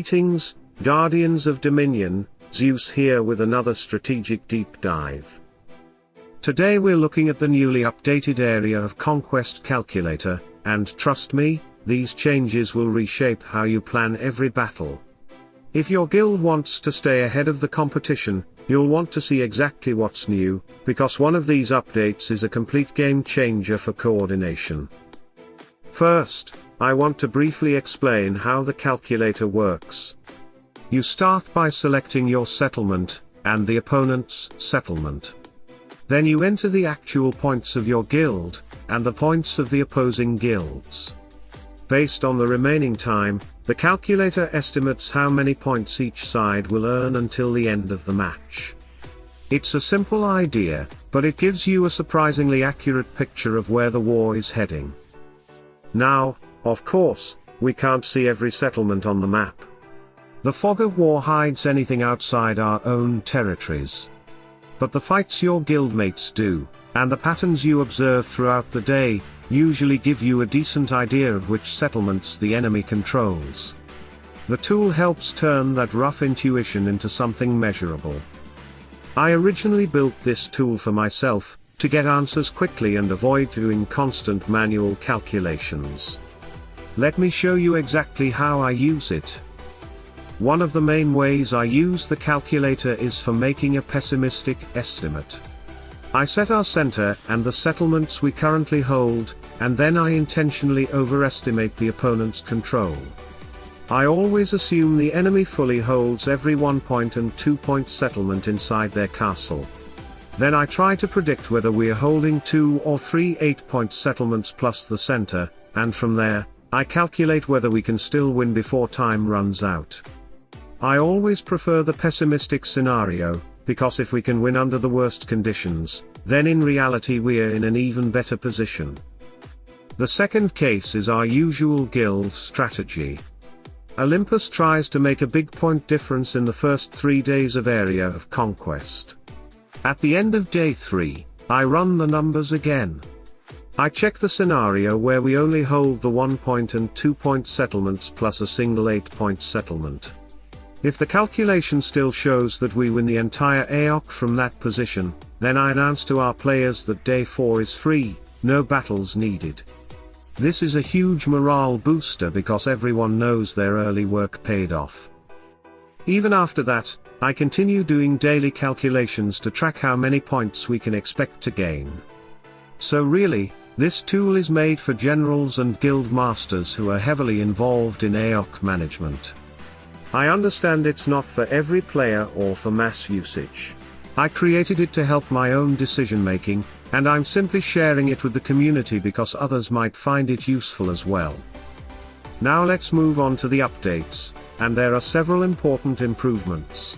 Greetings, Guardians of Dominion, Zeus here with another strategic deep dive. Today we're looking at the newly updated Area of Conquest Calculator, and trust me, these changes will reshape how you plan every battle. If your guild wants to stay ahead of the competition, you'll want to see exactly what's new, because one of these updates is a complete game changer for coordination. First, I want to briefly explain how the calculator works. You start by selecting your settlement, and the opponent's settlement. Then you enter the actual points of your guild, and the points of the opposing guilds. Based on the remaining time, the calculator estimates how many points each side will earn until the end of the match. It's a simple idea, but it gives you a surprisingly accurate picture of where the war is heading. Now, of course, we can't see every settlement on the map. The fog of war hides anything outside our own territories. But the fights your guildmates do, and the patterns you observe throughout the day, usually give you a decent idea of which settlements the enemy controls. The tool helps turn that rough intuition into something measurable. I originally built this tool for myself, to get answers quickly and avoid doing constant manual calculations. Let me show you exactly how I use it. One of the main ways I use the calculator is for making a pessimistic estimate. I set our center and the settlements we currently hold, and then I intentionally overestimate the opponent's control. I always assume the enemy fully holds every 1-point and 2-point settlement inside their castle. Then I try to predict whether we're holding 2 or 3 8-point settlements plus the center, and from there, I calculate whether we can still win before time runs out. I always prefer the pessimistic scenario, because if we can win under the worst conditions, then in reality we're in an even better position. The second case is our usual guild strategy. Olympus tries to make a big point difference in the first 3 days of Area of Conquest. At the end of day 3, I run the numbers again. I check the scenario where we only hold the 1-point and 2-point settlements plus a single 8-point settlement. If the calculation still shows that we win the entire AOC from that position, then I announce to our players that day 4 is free, no battles needed. This is a huge morale booster because everyone knows their early work paid off. Even after that, I continue doing daily calculations to track how many points we can expect to gain. So really, this tool is made for generals and guild masters who are heavily involved in AOC management. I understand it's not for every player or for mass usage. I created it to help my own decision making, and I'm simply sharing it with the community because others might find it useful as well. Now let's move on to the updates, and there are several important improvements.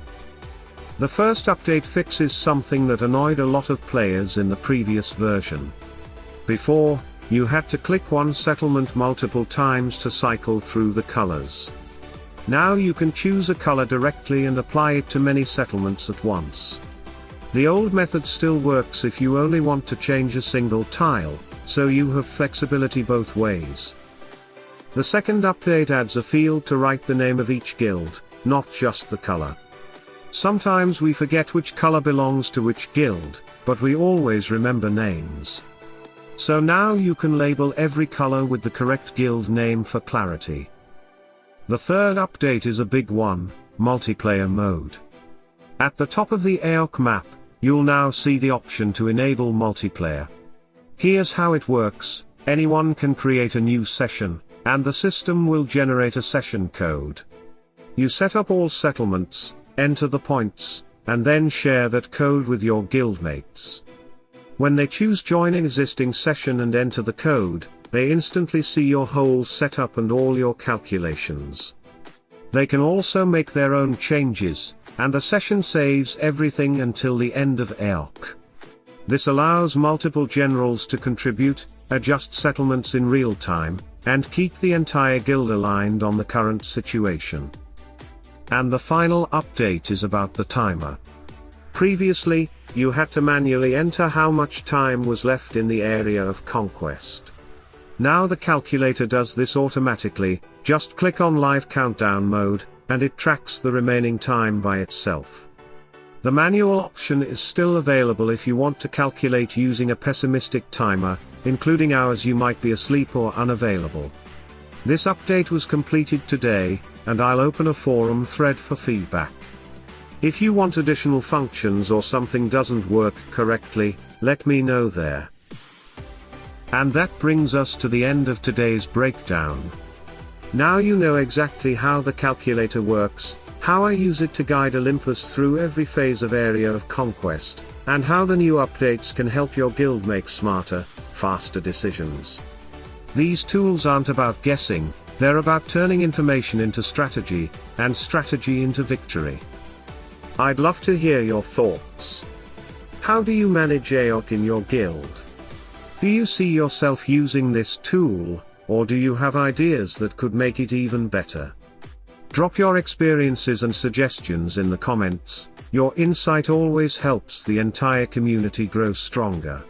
The first update fixes something that annoyed a lot of players in the previous version. Before, you had to click one settlement multiple times to cycle through the colors. Now you can choose a color directly and apply it to many settlements at once. The old method still works if you only want to change a single tile, so you have flexibility both ways. The second update adds a field to write the name of each guild, not just the color. Sometimes we forget which color belongs to which guild, but we always remember names. So now you can label every color with the correct guild name for clarity. The third update is a big one, multiplayer mode. At the top of the AOC map, you'll now see the option to enable multiplayer. Here's how it works: anyone can create a new session, and the system will generate a session code. You set up all settlements, enter the points, and then share that code with your guildmates. When they choose join existing session and enter the code, they instantly see your whole setup and all your calculations. They can also make their own changes, and the session saves everything until the end of AOC. This allows multiple generals to contribute, adjust settlements in real time, and keep the entire guild aligned on the current situation. And the final update is about the timer. Previously, you had to manually enter how much time was left in the Area of Conquest. Now the calculator does this automatically. Just click on live countdown mode, and it tracks the remaining time by itself. The manual option is still available if you want to calculate using a pessimistic timer, including hours you might be asleep or unavailable. This update was completed today, and I'll open a forum thread for feedback. If you want additional functions or something doesn't work correctly, let me know there. And that brings us to the end of today's breakdown. Now you know exactly how the calculator works, how I use it to guide Olympus through every phase of Area of Conquest, and how the new updates can help your guild make smarter, faster decisions. These tools aren't about guessing, they're about turning information into strategy, and strategy into victory. I'd love to hear your thoughts. How do you manage AOC in your guild? Do you see yourself using this tool, or do you have ideas that could make it even better? Drop your experiences and suggestions in the comments. Your insight always helps the entire community grow stronger.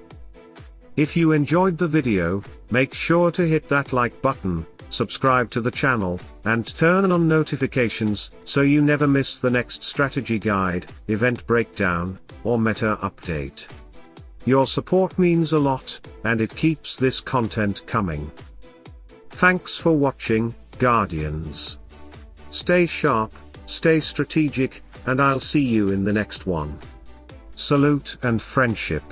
If you enjoyed the video, make sure to hit that like button, subscribe to the channel, and turn on notifications so you never miss the next strategy guide, event breakdown, or meta update. Your support means a lot, and it keeps this content coming. Thanks for watching, Guardians. Stay sharp, stay strategic, and I'll see you in the next one. Salute and friendship.